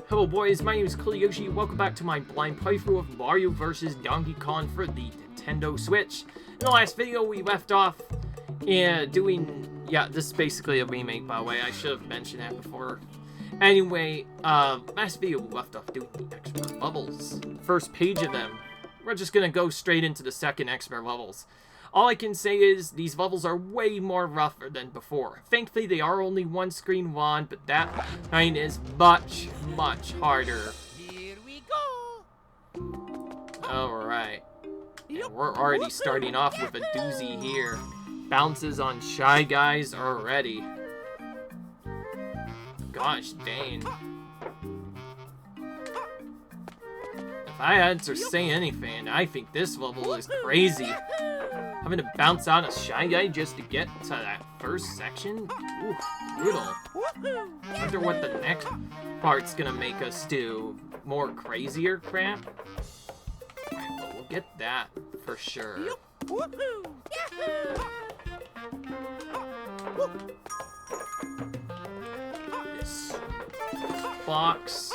Hello boys, my name is Yoshi. Welcome back to my blind playthrough of Mario vs. Donkey Kong for the Nintendo Switch. In the last video we left off doing, this is basically a remake by the way, I should have mentioned that before. Anyway, last video we left off doing the expert levels. First page of them. We're just gonna go straight into the second expert levels. All I can say is, these levels are way more rougher than before. Thankfully, they are only one screen long, but that kind is much, much harder. Here we go. Alright. Yeah, we're already starting off with a doozy here. Bounces on Shy Guys already. Gosh dang. If I had to say anything, I think this level is crazy. Having to bounce out a Shy Guy just to get to that first section? Ooh, brutal. Wonder what the next part's gonna make us do. More crazier crap? Alright, but we'll get that for sure. This box.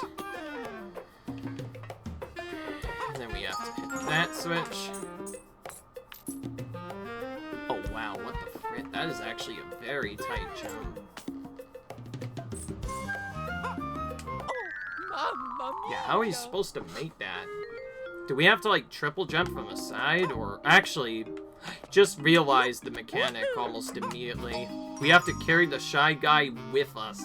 And then we have to hit that switch. Oh wow, what the frick? That is actually a very tight jump. Yeah, how are you supposed to make that? Do we have to like triple jump from the side? Or actually, just realized the mechanic almost immediately. We have to carry the Shy Guy with us.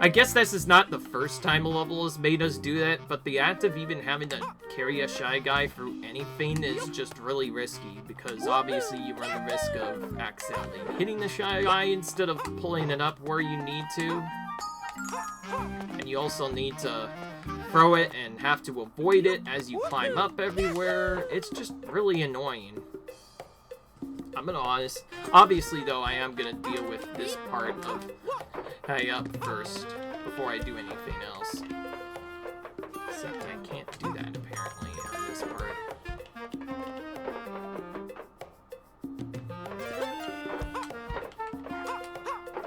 I guess this is not the first time a level has made us do that, but the act of even having to carry a Shy Guy through anything is just really risky, because obviously you run the risk of accidentally hitting the Shy Guy instead of pulling it up where you need to. And you also need to throw it and have to avoid it as you climb up everywhere. It's just really annoying. I'm gonna honest. Obviously, though, I am gonna deal with this part of high up first before I do anything else. Except I can't do that apparently on this part.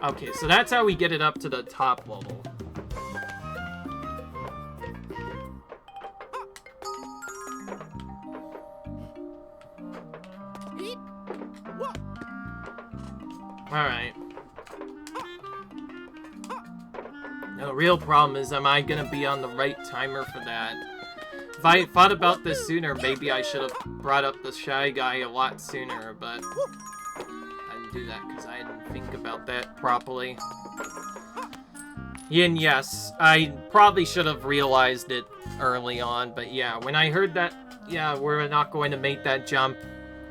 Okay, so that's how we get it up to the top level. Alright. The real problem is, am I gonna be on the right timer for that? If I thought about this sooner, maybe I should have brought up the Shy Guy a lot sooner, but I didn't do that because I didn't think about that properly. And yes, I probably should have realized it early on, but yeah, when I heard that, yeah, we're not going to make that jump,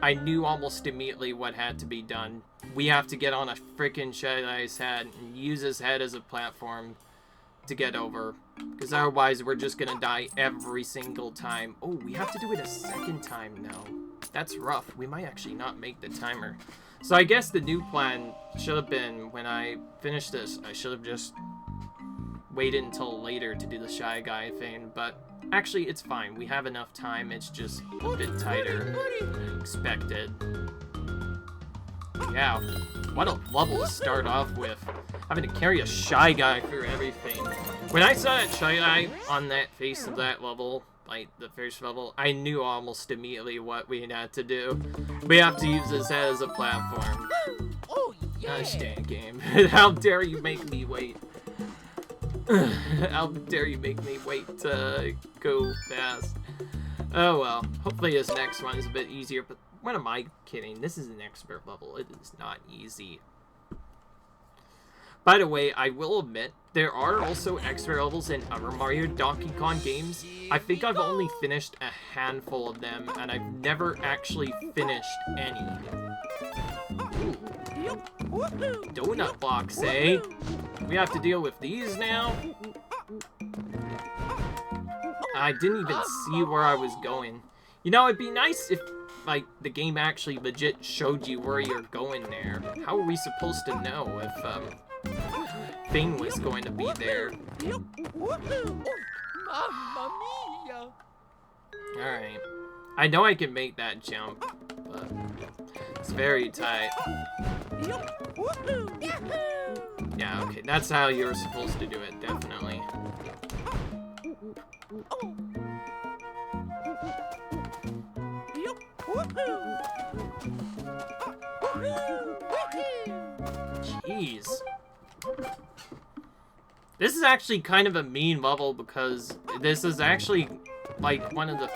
I knew almost immediately what had to be done. We have to get on a freaking Shy Guy's head and use his head as a platform to get over. Because otherwise, we're just gonna die every single time. Oh, we have to do it a second time now. That's rough. We might actually not make the timer. So I guess the new plan should have been, when I finish this, I should have just waited until later to do the Shy Guy thing. But actually, it's fine. We have enough time. It's just a bit tighter than expected. Yeah, what a level to start off with. Having to carry a Shy Guy through everything. When I saw that Shy Guy on that face of that level, like the first level, I knew almost immediately what we had to do. We have to use his head as a platform. Oh yeah. Gosh dang game. How dare you make me wait. How dare you make me wait to go fast. Oh well, hopefully this next one is a bit easier, but what am I kidding? This is an expert level. It is not easy. By the way, I will admit, there are also expert levels in other Mario Donkey Kong games. I think I've only finished a handful of them, and I've never actually finished any. Ooh. Donut box, eh? We have to deal with these now? I didn't even see where I was going. You know, it'd be nice if, like, the game actually legit showed you where you're going there. How are we supposed to know if, thing was going to be there? Mamma mia. Alright. I know I can make that jump, but it's very tight. Yeah, okay, that's how you're supposed to do it, definitely. Jeez. This is actually kind of a mean level because this is actually like one of the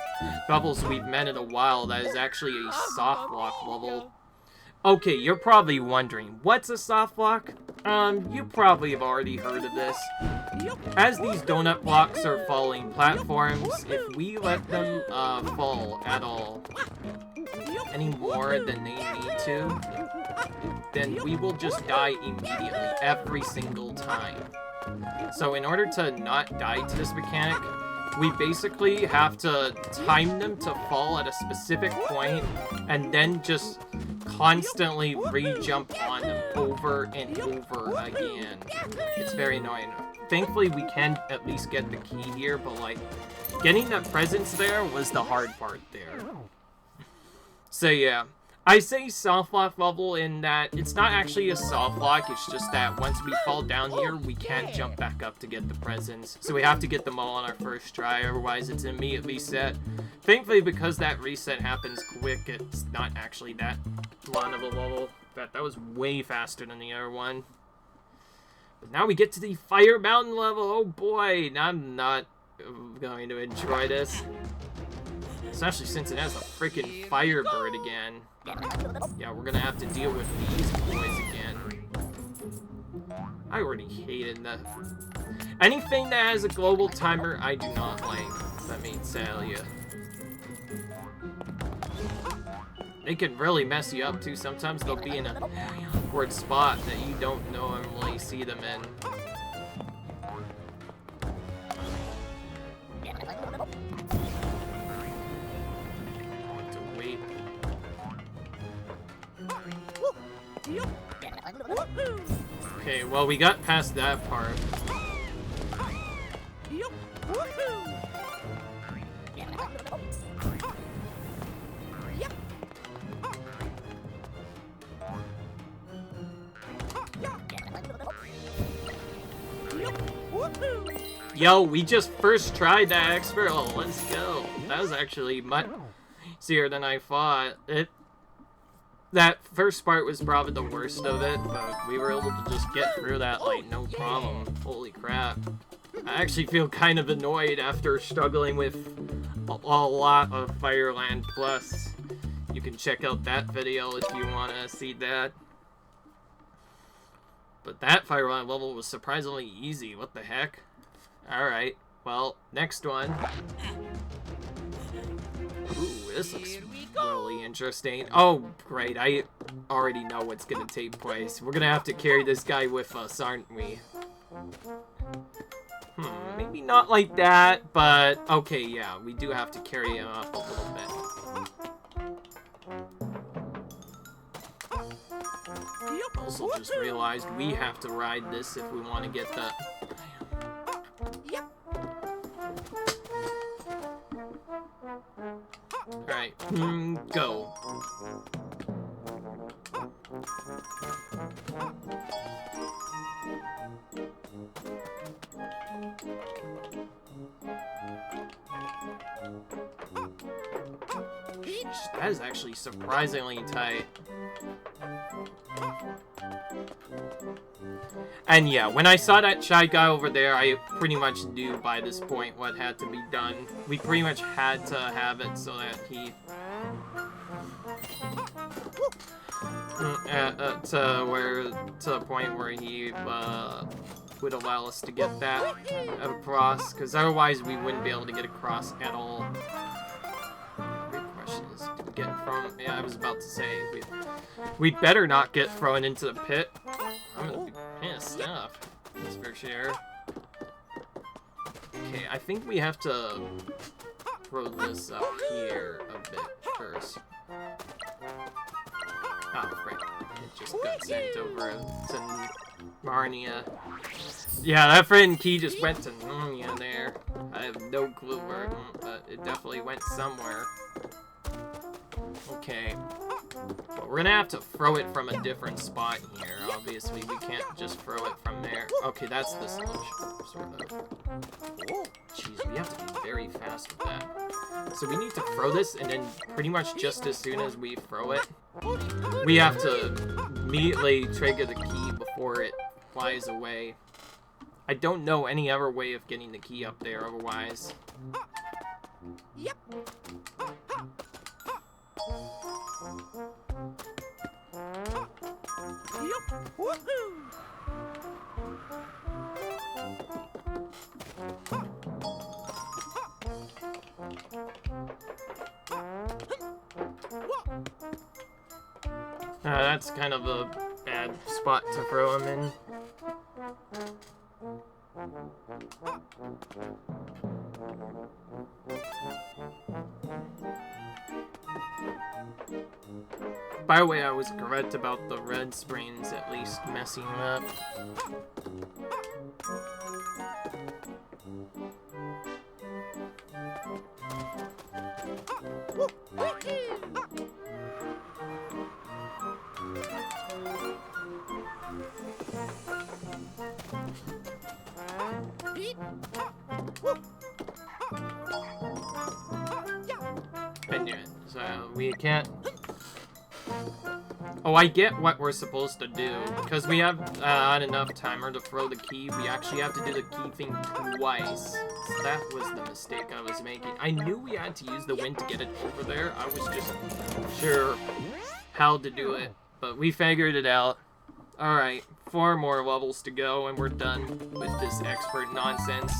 levels we've met in a while that is actually a soft block level. Okay, you're probably wondering, what's a soft block? You probably have already heard of this. As these donut blocks are falling platforms, if we let them fall at all, any more than they need to, then we will just die immediately every single time. So in order to not die to this mechanic, we basically have to time them to fall at a specific point and then just constantly re-jump on them over and over again. It's very annoying. Thankfully, we can at least get the key here, but like, getting the presents there was the hard part there. So yeah, I say soft block level in that it's not actually a soft block, it's just that once we fall down here, we can't jump back up to get the presents. So we have to get them all on our first try, otherwise it's immediately reset. Thankfully, because that reset happens quick, it's not actually that long of a level. In fact, that was way faster than the other one. But now we get to the Fire Mountain level. Oh boy, I'm not going to enjoy this. Especially since it has a freaking Firebird again. Yeah, we're gonna have to deal with these boys again. I already hated that. Anything that has a global timer, I do not like. Let me tell you. They can really mess you up too. Sometimes they'll be in a awkward spot that you don't normally see them in. Okay, well, we got past that part. Yo, we just first tried that expert. Oh, let's go. That was actually much easier than I thought. That first part was probably the worst of it, but we were able to just get through that like no problem. Holy crap. I actually feel kind of annoyed after struggling with a lot of Fireland Plus. You can check out that video if you want to see that. But that Fireland level was surprisingly easy. What the heck? Alright, well, next one. Ooh, this looks really interesting. Oh, great. I already know what's gonna take place. We're gonna have to carry this guy with us, aren't we? Maybe not like that, but okay, yeah, we do have to carry him up a little bit. Also just realized we have to ride this if we want to get the... Alright, go. That is actually surprisingly tight. And yeah, when I saw that shy guy over there, I pretty much knew by this point what had to be done. We pretty much had to have it so that he... to the point where he would allow us to get that across, because otherwise we wouldn't be able to get across at all. Great question is, do we get thrown? Yeah, I was about to say, we'd better not get thrown into the pit. I'm gonna be pissed off. That's for sure. Okay, I think we have to throw this up here a bit first. Oh, right. It just got sent over to Narnia. Yeah, that friend key just went to Narnia there. I have no clue where, but it definitely went somewhere. Okay. But we're gonna have to throw it from a different spot here. Obviously, we can't just throw it from there. Okay, that's the solution, sort of. Jeez, we have to be very fast with that. So we need to throw this, and then pretty much just as soon as we throw it, we have to immediately trigger the key before before it flies away. I don't know any other way of getting the key up there otherwise. Yep. Yup. Woohoo! That's kind of a bad spot to throw him in. By the way, I was correct about the red springs at least messing up. I knew it. So we can't. Oh, I get what we're supposed to do. Because we have not enough timer to throw the key, we actually have to do the key thing twice. So that was the mistake I was making. I knew we had to use the wind to get it over there. I was just sure how to do it. But we figured it out. Alright, 4 more levels to go and we're done with this expert nonsense.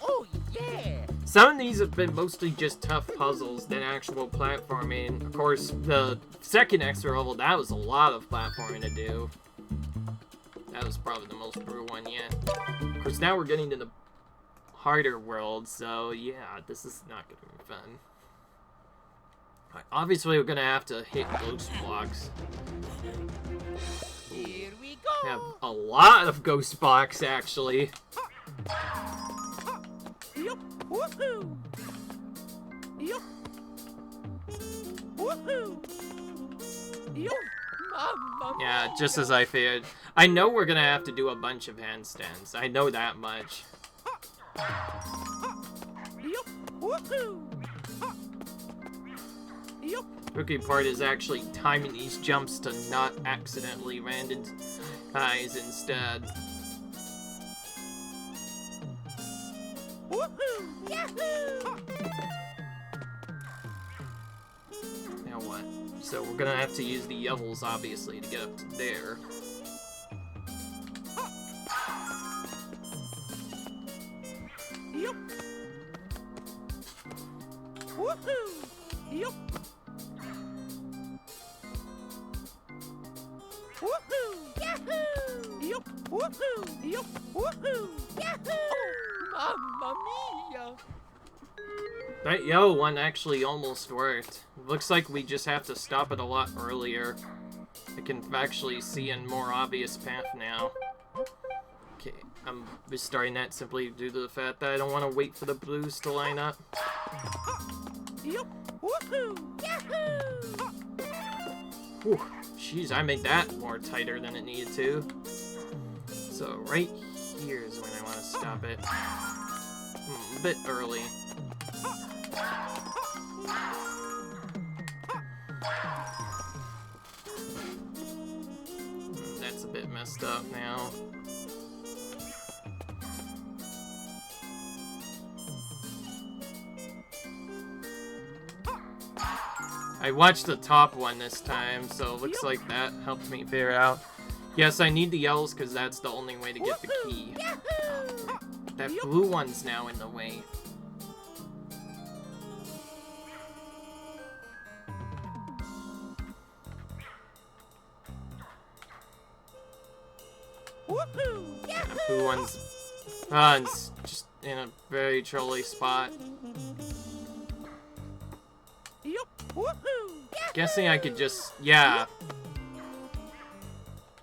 Oh, yeah! Some of these have been mostly just tough puzzles than actual platforming. Of course, the second extra level, that was a lot of platforming to do. That was probably the most brutal one yet. Of course, now we're getting to the harder world, so yeah, this is not going to be fun. Right, obviously, we're going to have to hit ghost blocks. Here we We have go! a lot of ghost blocks, actually. Yup! Woohoo! Yup! Woohoo! Yup! Mamma Yeah, mia. just as I feared. I know we're going to have to do a bunch of handstands. I know that much. Yup! Woohoo! Yup! Tricky part is actually timing these jumps to not accidentally land in eyes instead. Woohoo! Yahoo! Now what? So we're gonna have to use the levels, obviously, to get up to there. Yup! Woohoo! Yup! Woohoo! Yahoo! Yup! Woohoo! Yup! Woohoo! Yahoo! Mamma mia! That yellow one actually almost worked. Looks like we just have to stop it a lot earlier. I can actually see a more obvious path now. Okay, I'm restarting that simply due to the fact that I don't want to wait for the blues to line up. Yup! Woohoo! Yahoo! Whew, jeez, I made that more tighter than it needed to. So right here is when I want to stop it. A bit early. That's a bit messed up now. I watched the top one this time, so it looks like that helped me figure out. Yes, I need the yells because that's the only way to get the key. Yahoo! That blue one's now in the way. Woohoo! Yahoo! Blue one's it's just in a very trolly spot. Yup! Woohoo! Yahoo! Guessing I could just, yeah.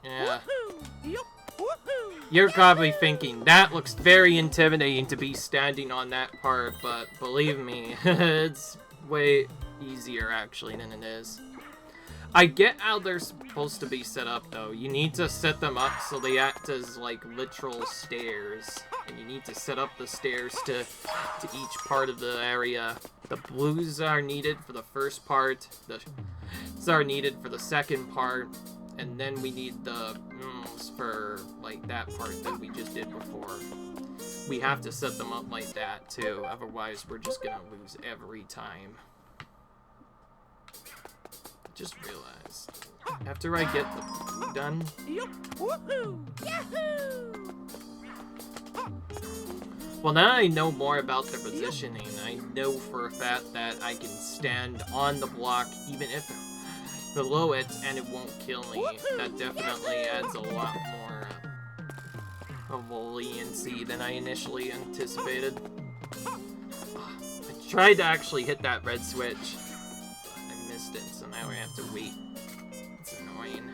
Yeah. Woohoo! Yup! Woohoo! You're probably thinking, that looks very intimidating to be standing on that part, but believe me, it's way easier actually than it is. I get how they're supposed to be set up though. You need to set them up so they act as like literal stairs. And you need to set up the stairs to each part of the area. The blues are needed for the first part, the are needed for the second part, And then we need the for like that part that we just did before. We have to set them up like that too, otherwise we're just gonna lose every time. Just realized. After I get the blue done. Well, now I know more about the positioning. I know for a fact that I can stand on the block even if below it and it won't kill me. That definitely adds a lot more of leniency than I initially anticipated. I tried to actually hit that red switch, but I missed it, so now I have to wait. It's annoying.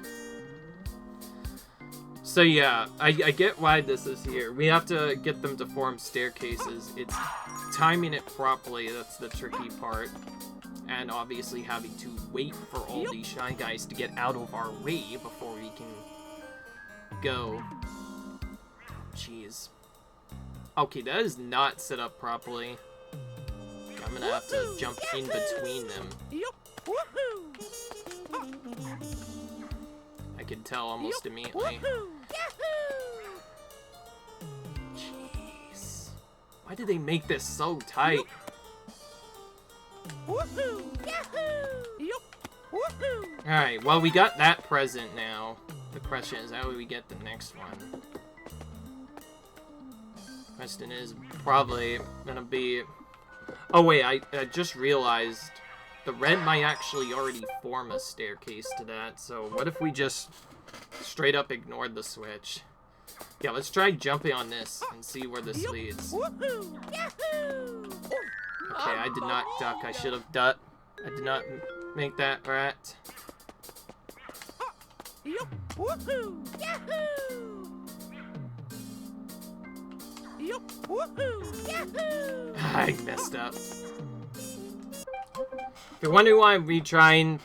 So yeah, I get why this is here. We have to get them to form staircases. It's timing it properly, that's the tricky part. And obviously having to wait for all these Shy Guys to get out of our way before we can go. Jeez. Okay, that is not set up properly. I'm gonna have to jump in between them. I can tell almost immediately. Jeez. Why did they make this so tight? Alright, well we got that present now. The question is, how do we get the next one? Question is probably gonna be... Oh wait, I just realized the red might actually already form a staircase to that, so what if we just straight up ignored the switch? Yeah, let's try jumping on this and see where this leads. Okay, I did not duck. I should have ducked. I did not make that right. I messed up. If you're wondering why I'm retrying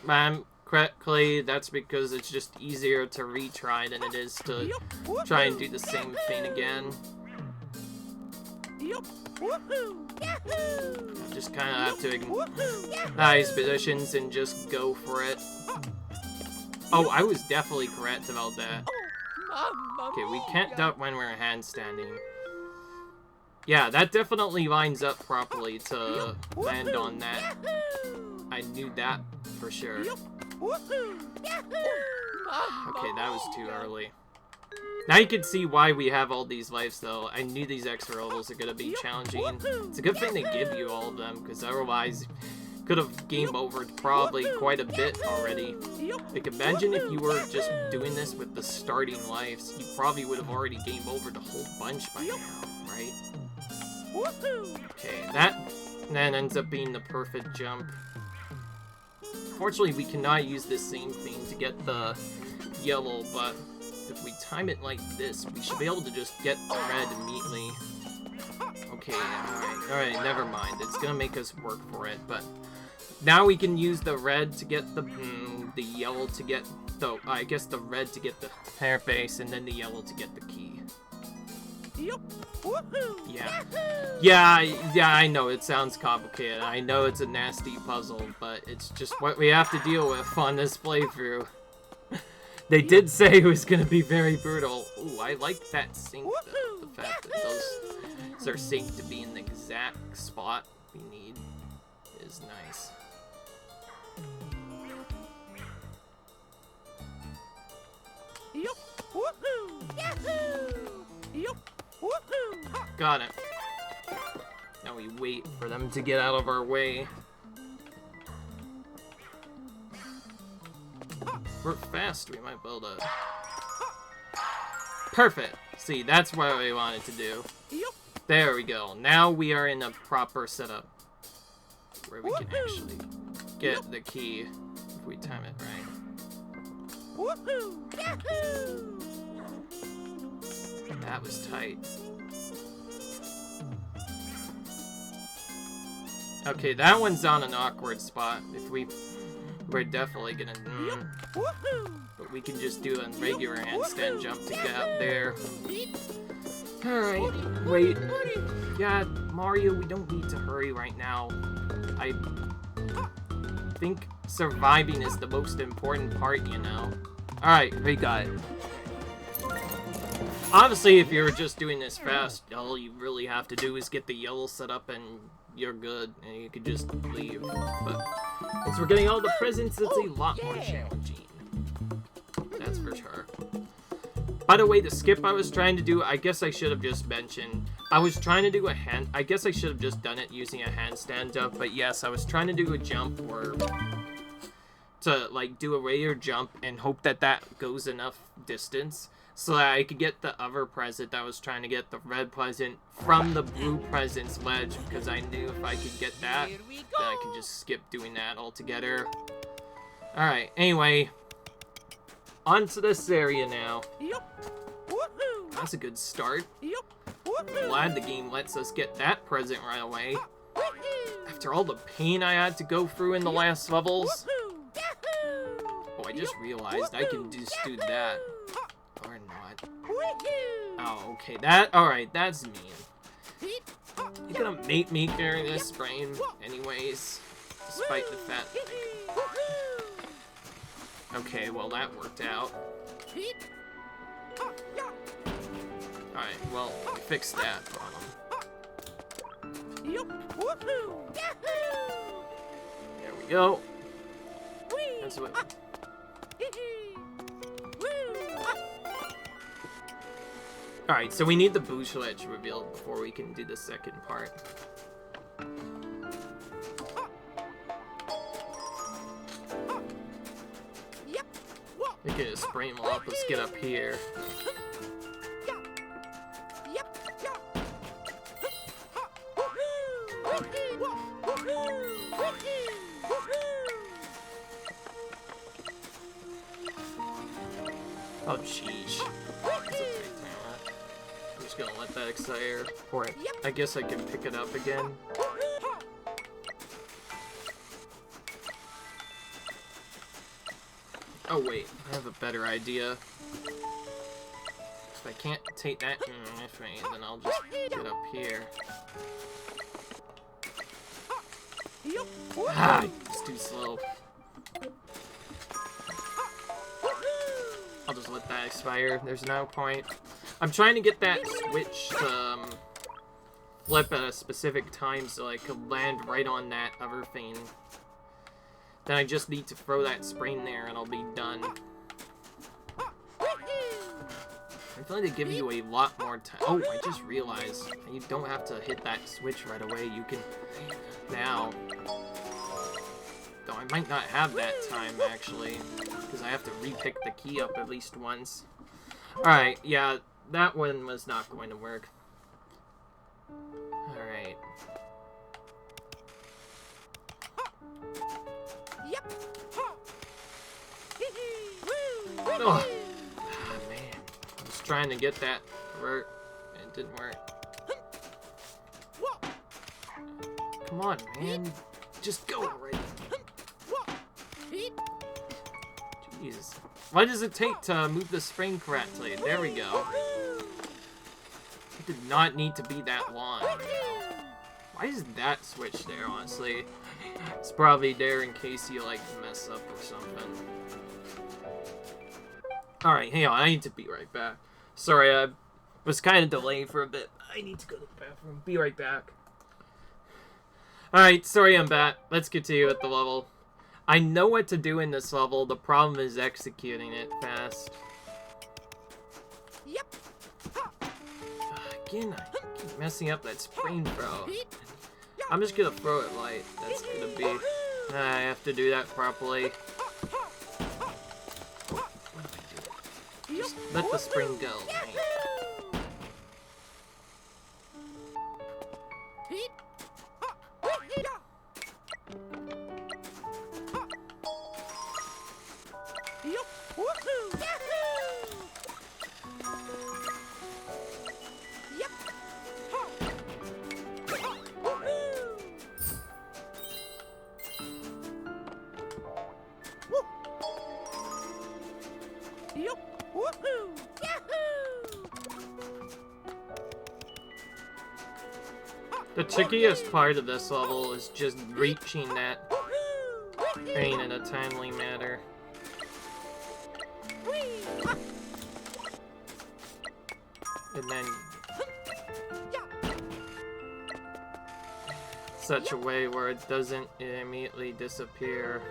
correctly, that's because it's just easier to retry than it is to try and do the same thing again. I just kind of have to ignore these positions and just go for it. Oh, I was definitely correct about that. Okay, we can't duck when we're handstanding. Yeah, that definitely lines up properly to land on that. I knew that for sure. Okay, that was too early. Now you can see why we have all these lives, though. I knew these extra levels are going to be challenging. It's a good thing they give you all of them, because otherwise could have game overed probably quite a bit already. Like, imagine if you were just doing this with the starting lives. You probably would have already game overed a whole bunch by now, right? Okay, that then ends up being the perfect jump. Fortunately, we cannot use this same thing to get the yellow, but if we time it like this, we should be able to just get the red immediately. Okay, alright, never mind. It's gonna make us work for it, but now we can use the red to get the yellow to get the, I guess the red to get the hair base, and then the yellow to get the key. Yeah, I know it sounds complicated. I know it's a nasty puzzle, but it's just what we have to deal with on this playthrough. They did say it was gonna be very brutal. Ooh, I like that sync though. The fact that those are synced to be in the exact spot we need is nice. Got it. Now we wait for them to get out of our way. If we're fast, we might build a... Perfect! See, that's what we wanted to do. There we go. Now we are in a proper setup. Where we can actually get the key if we time it right. That was tight. Okay, that one's on an awkward spot. If we're definitely gonna... But we can just do a regular handstand jump to get up there. Alright, wait. Yeah, Mario, we don't need to hurry right now. I think surviving is the most important part, you know? Alright, we got it. Honestly, if you're just doing this fast, all you really have to do is get the yellow set up and you're good, and you can just leave. But since we're getting all the presents, it's a lot more challenging. That's for sure. By the way, the skip I was trying to do, I guess I should have just mentioned. I was trying to do a I guess I should have just done it using a handstand jump, but yes, I was trying to do a jump where to like do a regular jump and hope that that goes enough distance so that I could get the other present that I was trying to get, the red present, from the blue present's ledge, because I knew if I could get that, then I could just skip doing that altogether. Alright, anyway, on to this area now. That's a good start. Glad the game lets us get that present right away. After all the pain I had to go through in the last levels. Oh, I just realized I can just do that. Or not. Oh, okay. Alright, that's mean. You're gonna make me carry this brain anyways. Despite the fact. Okay, well that worked out. Alright, well, we fixed that problem. There we go. That's what... Alright, so we need the bush ledge revealed before we can do the second part. We can just spray them up. Let's get up here. Oh, jeez. I'm just gonna let that expire. Or I guess I can pick it up again. Oh, wait. I have a better idea. If I can't take that with me, then I'll just get up here. Ah, it's too slow. I'll just let that expire. There's no point. I'm trying to get that switch to flip at a specific time so I could land right on that other thing. Then I just need to throw that spring there and I'll be done. I feel like they give you a lot more time. Oh, I just realized you don't have to hit that switch right away. You can now. Though I might not have that time actually, because I have to re-pick the key up at least once. Alright, yeah, that one was not going to work. Alright. Oh. Ah, man. I was trying to get that to work, and it didn't work. Come on, man. Just go already. Jesus. Why does it take to move the spring correctly? There we go. It did not need to be that long. Why is that switch there, honestly? It's probably there in case you, like, mess up or something. Alright, hang on. I need to be right back. Sorry, I was kind of delayed for a bit. I need to go to the bathroom. Be right back. Alright, sorry I'm back. Let's continue with the level. I know what to do in this level. The problem is executing it fast. Again, I keep messing up that spring throw. I'm just gonna throw it light. That's gonna be... I have to do that properly. What am I doing? Just let the spring go. The trickiest part of this level is just reaching that thing in a timely manner. And then such a way where it doesn't immediately disappear.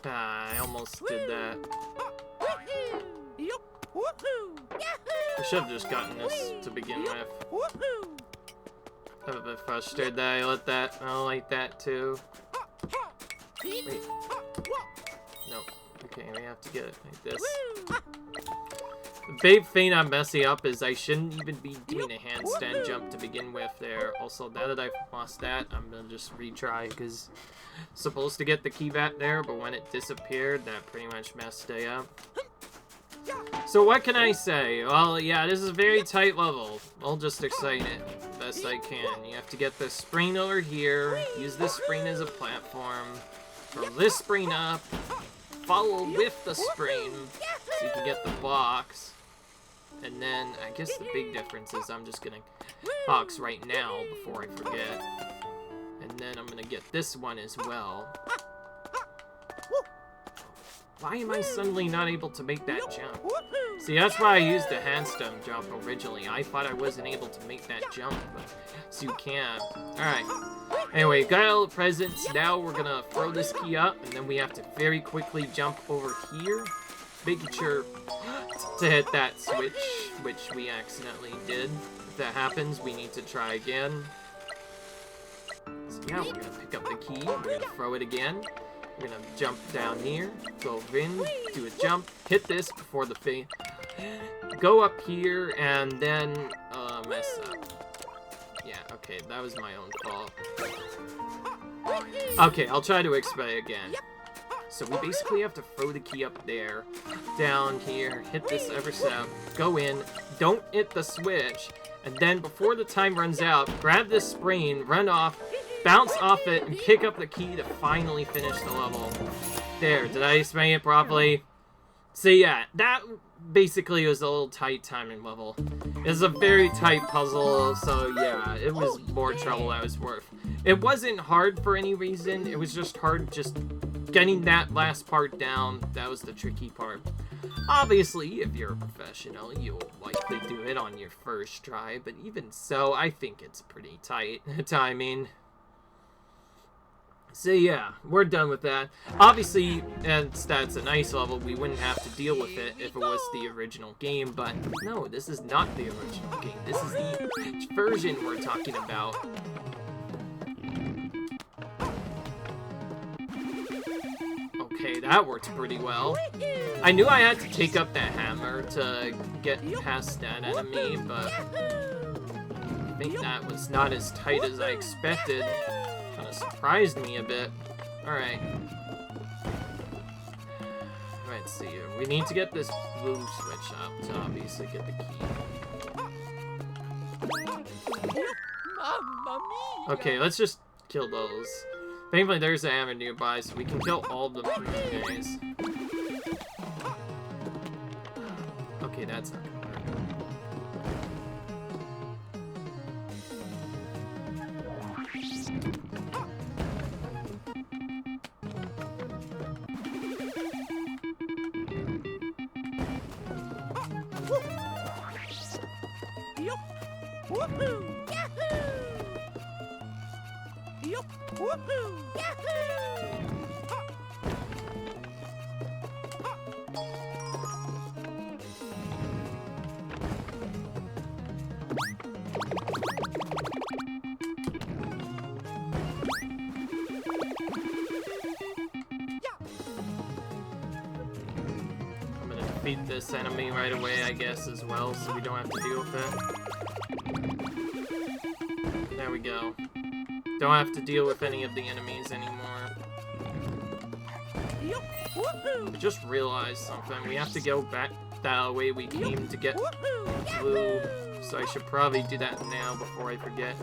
I almost did that. I should have just gotten this to begin with. I'm a bit frustrated that I let that. I don't like that too. Wait. No. Okay, we have to get it like this. The big thing I'm messing up is I shouldn't even be doing a handstand jump to begin with there. Also, now that I've lost that, I'm gonna just retry because supposed to get the key back there, but when it disappeared, that pretty much messed it up. So what can I say? Well, yeah, this is a very tight level. I'll just explain it best I can. You have to get this spring over here, use this spring as a platform, throw this spring up, follow with the spring so you can get the box. And then, I guess the big difference is I'm just gonna box right now before I forget. And then I'm gonna get this one as well. Why am I suddenly not able to make that jump? See, that's why I used the handstand jump originally. I thought I wasn't able to make that jump, but so you can. Alright. Anyway, got all the presents. Now we're gonna throw this key up, and then we have to very quickly jump over here, making sure to hit that switch, which we accidentally did. If that happens, we need to try again. So yeah, we're gonna pick up the key, we're gonna throw it again. We're gonna jump down here, go in, do a jump, hit this before the thing. Go up here, and then, mess up. Yeah, okay, that was my own fault. Okay, I'll try to explain again. So we basically have to throw the key up there, down here, hit this every step, go in, don't hit the switch, and then before the time runs out, grab this spring, run off, bounce off it, and pick up the key to finally finish the level. There, did I explain it properly? So yeah, that basically was a little tight timing level. It's a very tight puzzle, so yeah, it was more trouble than it was worth. It wasn't hard for any reason, it was just hard just getting that last part down. That was the tricky part. Obviously, if you're a professional, you'll likely do it on your first try, but even so, I think it's pretty tight timing. So yeah, we're done with that. Obviously, and that's a nice level, we wouldn't have to deal with it if it was the original game, but no, this is not the original game. This is the version we're talking about. Okay, that worked pretty well. I knew I had to take up that hammer to get past that enemy, but I think that was not as tight as I expected. Kind of surprised me a bit. Alright. Let's see here. We need to get this blue switch up to obviously get the key. Okay, let's just kill those. Thankfully, there's an hammer nearby, so we can kill all of them for you guys. Okay, that's not gonna work. Woohoo! Yahoo! Woohoo! Yahoo! I'm gonna defeat this enemy right away, I guess, as well, so we don't have to deal with it. There we go. Don't have to deal with any of the enemies anymore. I just realized something. We have to go back that way we came to get blue. so I should probably do that now before I forget.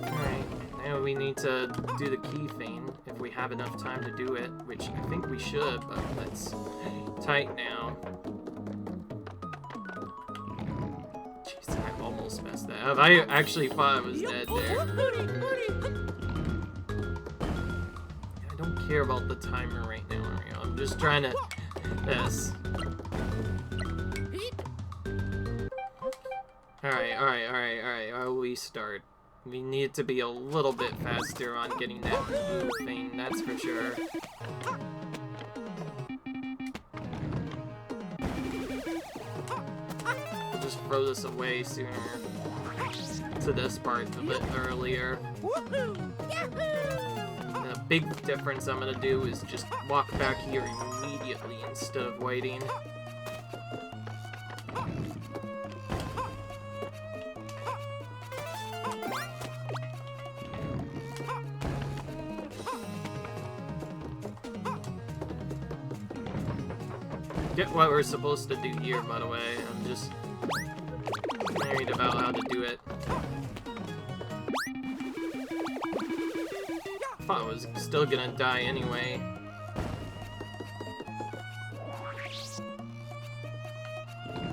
Alright, now we need to do the key thing if we have enough time to do it, which I think we should, but that's tight now. Jeez, I almost messed that up. I actually thought I was dead there. I don't care about the timer right now, Mario. I'm just trying to... Yes. Alright. I'll restart. We need to be a little bit faster on getting that blue thing, that's for sure. We'll just throw this away sooner. To this part a bit earlier. The big difference I'm gonna do is just walk back here immediately instead of waiting. Get what we're supposed to do here, by the way. I'm just worried about how to do it. I thought I was still gonna die anyway.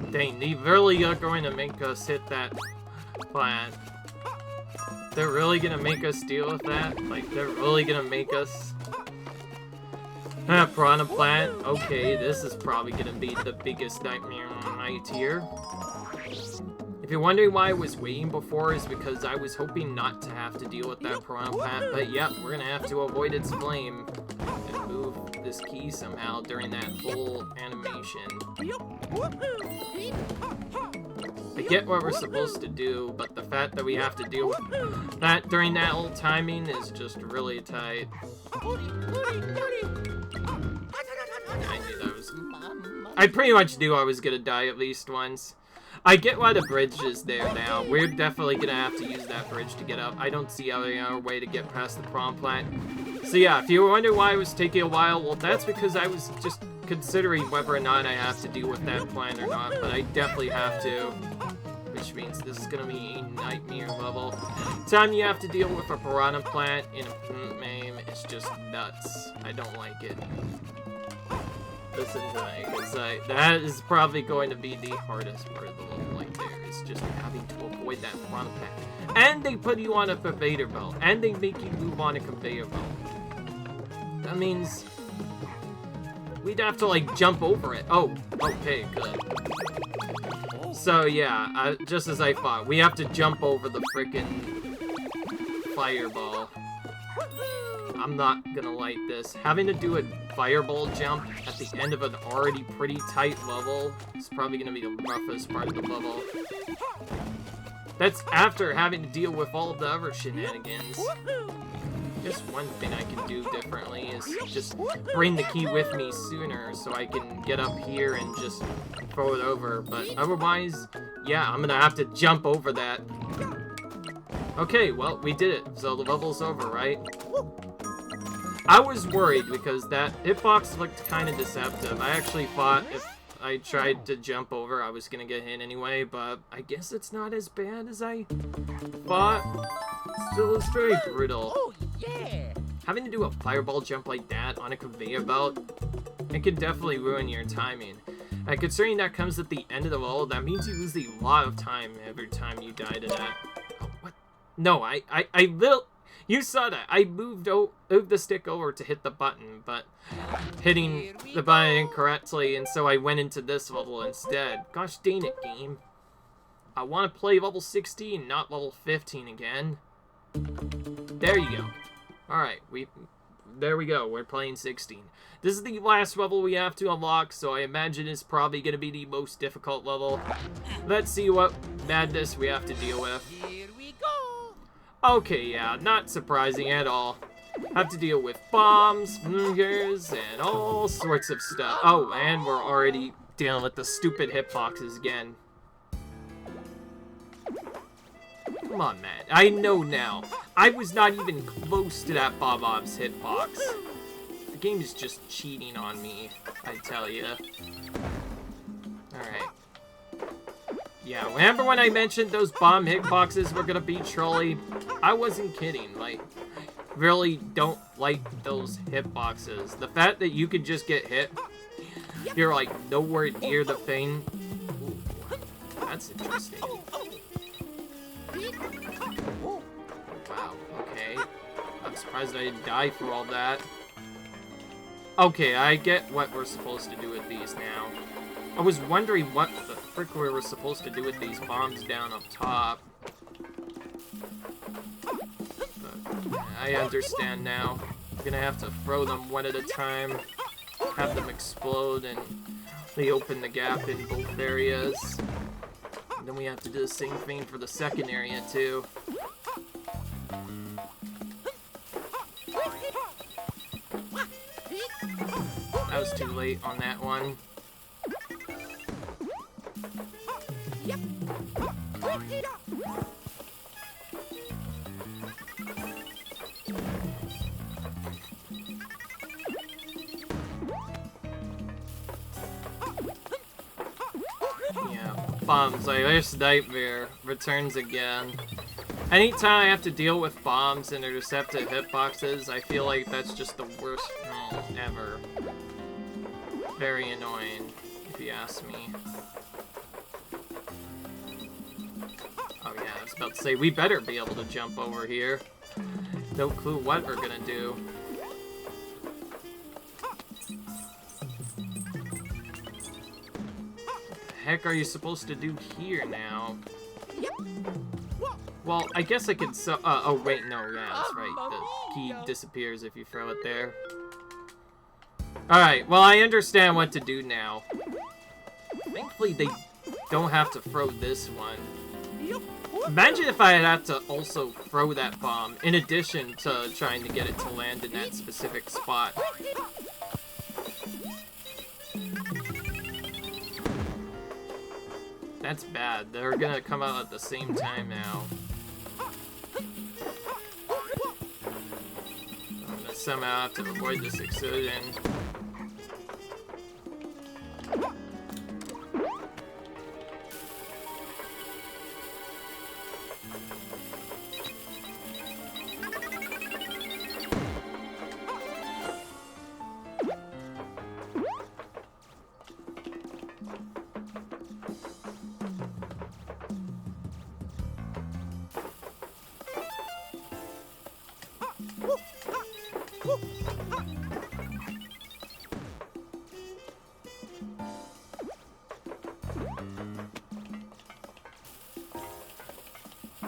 Dang, they really are going to make us hit that plant. They're really gonna make us deal with that? Like, they're really gonna make us... Piranha plant? Okay, this is probably gonna be the biggest nightmare night here. If you're wondering why I was waiting before, is because I was hoping not to have to deal with that piranha plant, but yep, we're gonna have to avoid its flame and move this key somehow during that whole animation. I get what we're supposed to do, but the fact that we have to deal with that during that whole timing is just really tight. I knew that was... I pretty much knew I was gonna die at least once. I get why the bridge is there now. We're definitely gonna have to use that bridge to get up. I don't see any other way to get past the piranha plant. So yeah, if you were wondering why it was taking a while, well, that's because I was just considering whether or not I have to deal with that plant or not, but I definitely have to. Which means this is gonna be a nightmare level. Time you have to deal with a piranha plant in a game is just nuts. I don't like it. Listen to me, because that is probably going to be the hardest part of the level right there, is just having to avoid that piranha plant. And they put you on a conveyor belt, and they make you move on a conveyor belt. That means we'd have to, like, jump over it. Oh, okay, good. So, yeah, just as I thought, we have to jump over the frickin' fireball. I'm not gonna like this. Having to do a fireball jump at the end of an already pretty tight level is probably gonna be the roughest part of the level. That's after having to deal with all of the other shenanigans. Just one thing I can do differently is just bring the key with me sooner so I can get up here and just throw it over. But otherwise, yeah, I'm gonna have to jump over that. Okay, well, we did it. So the level's over, right? I was worried because that hitbox looked kind of deceptive. I actually thought if I tried to jump over, I was gonna get hit anyway, but I guess it's not as bad as I thought. Still, it's very brutal. Oh, yeah. Having to do a fireball jump like that on a conveyor belt, it can definitely ruin your timing. And considering that comes at the end of the level, that means you lose a lot of time every time you die to that. Oh, what? No, I you saw that. I moved the stick over to hit the button, but hitting the button incorrectly, and so I went into this level instead. Gosh dang it, game. I want to play level 16, not level 15 again. There you go. Alright, there we go. We're playing 16. This is the last level we have to unlock, so I imagine it's probably going to be the most difficult level. Let's see what madness we have to deal with. Here we go. Okay, yeah, not surprising at all. Have to deal with bombs, fingers, and all sorts of stuff. Oh, and we're already dealing with the stupid hitboxes again. Come on, man. I know now. I was not even close to that Bob-Omb's hitbox. The game is just cheating on me, I tell ya. Alright. Yeah, remember when I mentioned those bomb hitboxes were gonna be trolly? I wasn't kidding, like, really don't like those hitboxes. The fact that you could just get hit, you're like nowhere near the thing. Ooh, that's interesting. Wow, okay. I'm surprised I didn't die for all that. Okay, I get what we're supposed to do with these now. I was wondering what the frick we were supposed to do with these bombs down up top. But I understand now. I'm gonna have to throw them one at a time, have them explode, and they open the gap in both areas. And then we have to do the same thing for the second area, too. That was too late on that one. Yeah, bombs, like this nightmare returns again. Anytime I have to deal with bombs and intercepted hitboxes, I feel like that's just the worst ever. Very annoying, if you ask me. Oh yeah, I was about to say, we better be able to jump over here. No clue what we're gonna do. What the heck are you supposed to do here now? Well, I guess I could oh wait, no, yeah, that's right. The key disappears if you throw it there. Alright, well, I understand what to do now. Thankfully, they don't have to throw this one. Imagine if I had to also throw that bomb, in addition to trying to get it to land in that specific spot. That's bad. They're gonna come out at the same time now. I'm gonna somehow have to avoid this explosion.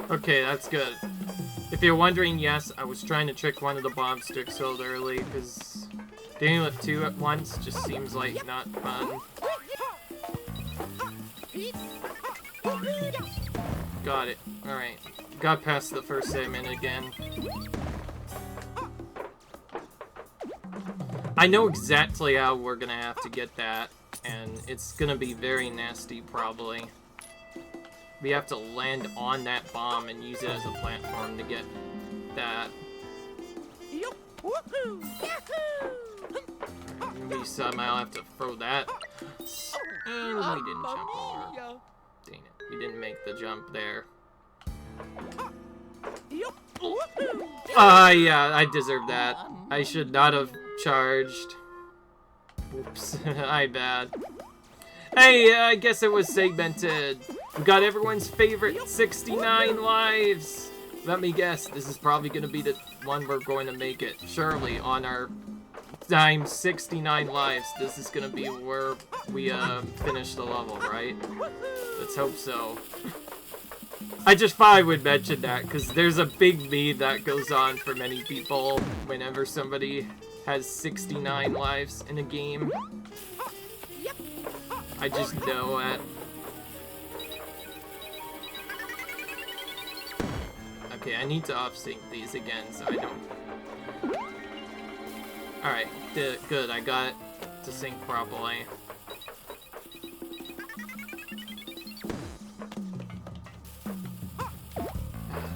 Okay, that's good. If you're wondering, yes, I was trying to trick one of the bombs to explode early, because dealing with two at once just seems like not fun. Got it. Alright. Got past the first segment again. I know exactly how we're gonna have to get that, and it's gonna be very nasty, probably. We have to land on that bomb and use it as a platform to get that. We somehow have to throw that. And we didn't jump over. Dang it. We didn't make the jump there. Yeah, I deserve that. I should not have charged. Oops, I bad. Hey, I guess it was segmented. We got everyone's favorite 69 lives. Let me guess, this is probably going to be the one we're going to make it. Surely, on our times 69 lives, this is going to be where we finish the level, right? Let's hope so. I just thought I would mention that, because there's a big meme that goes on for many people whenever somebody has 69 lives in a game. I just know that. Okay, I need to off-sync these again so I don't... Alright, good, I got it to sync properly.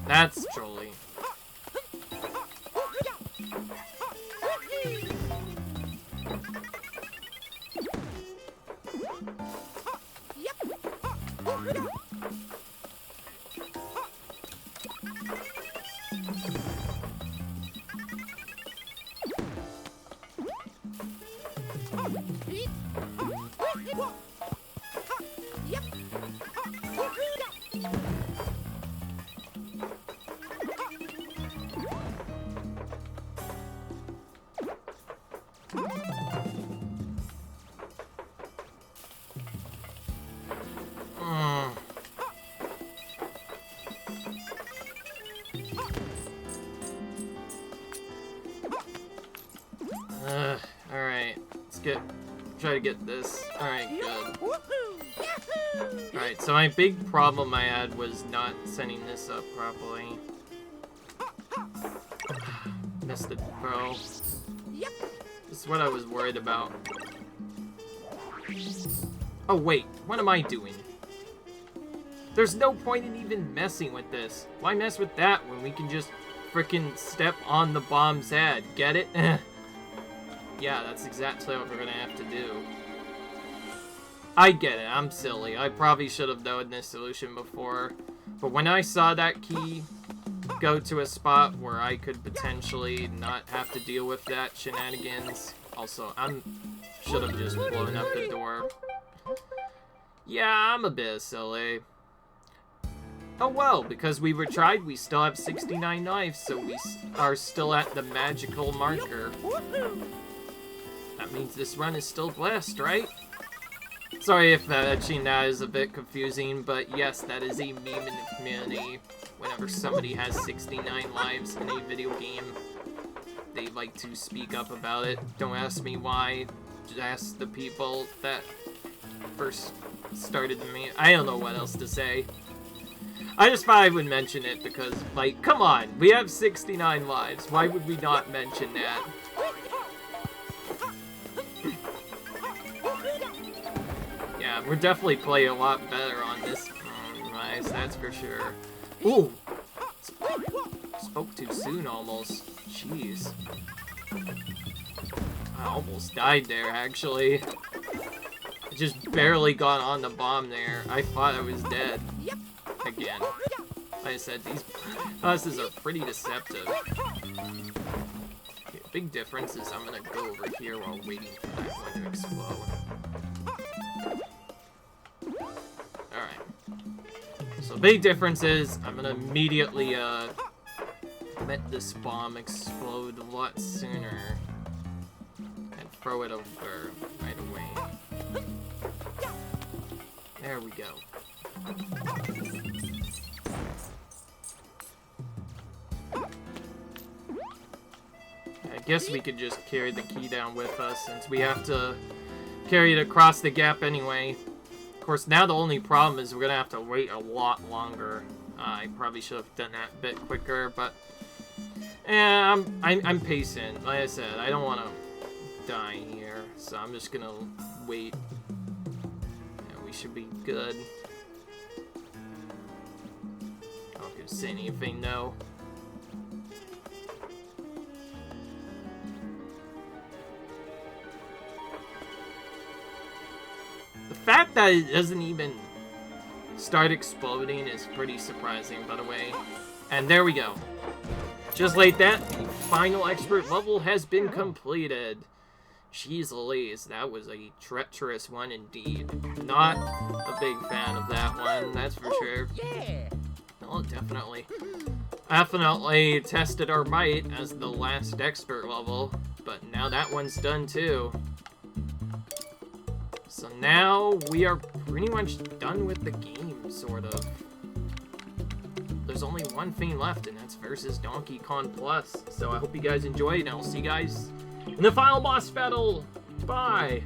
That's trolly. Alright, try to get this. Alright, good. Alright, so my big problem I had was not setting this up properly. Missed it, bro. This is what I was worried about. Oh wait, what am I doing? There's no point in even messing with this. Why mess with that when we can just frickin' step on the bomb's head? Get it? Yeah, that's exactly what we're gonna have to do. I get it, I'm silly. I probably should have known this solution before. But when I saw that key go to a spot where I could potentially not have to deal with that shenanigans. Also, should have just blown up the door. Yeah, I'm a bit silly. Oh well, because we retried, we still have 69 lives, so we are still at the magical marker. That means this run is still blessed, right? Sorry if etching that is a bit confusing, but yes, that is a meme in the community. Whenever somebody has 69 lives in a video game, they like to speak up about it. Don't ask me why, just ask the people that first started the meme. I don't know what else to say. I just thought I would mention it because, like, come on, we have 69 lives. Why would we not mention that? Yeah, we're definitely playing a lot better on this device, that's for sure. Ooh! Spoke too soon, almost. Jeez. I almost died there, actually. I just barely got on the bomb there. I thought I was dead. Again. Like I said, these bosses are pretty deceptive. Okay, big difference is I'm gonna go over here while waiting for that one to explode. Alright. So big difference is I'm gonna immediately let this bomb explode a lot sooner and throw it over right away. There we go. I guess we could just carry the key down with us since we have to carry it across the gap anyway. Of course, now the only problem is we're gonna have to wait a lot longer. I probably should have done that a bit quicker, but I'm patient. Like I said, I don't want to die here, so I'm just gonna wait. Yeah, we should be good. I don't have to say anything, no. The fact that it doesn't even start exploding is pretty surprising, by the way. And there we go. Just like that, the final expert level has been completed. Jeez Louise, that was a treacherous one indeed. Not a big fan of that one, that's for sure. Yeah. Oh, definitely. Definitely tested our might as the last expert level, but now that one's done too. So now we are pretty much done with the game, sort of. There's only one thing left, and that's versus Donkey Kong Plus. So I hope you guys enjoyed, and I'll see you guys in the final boss battle. Bye!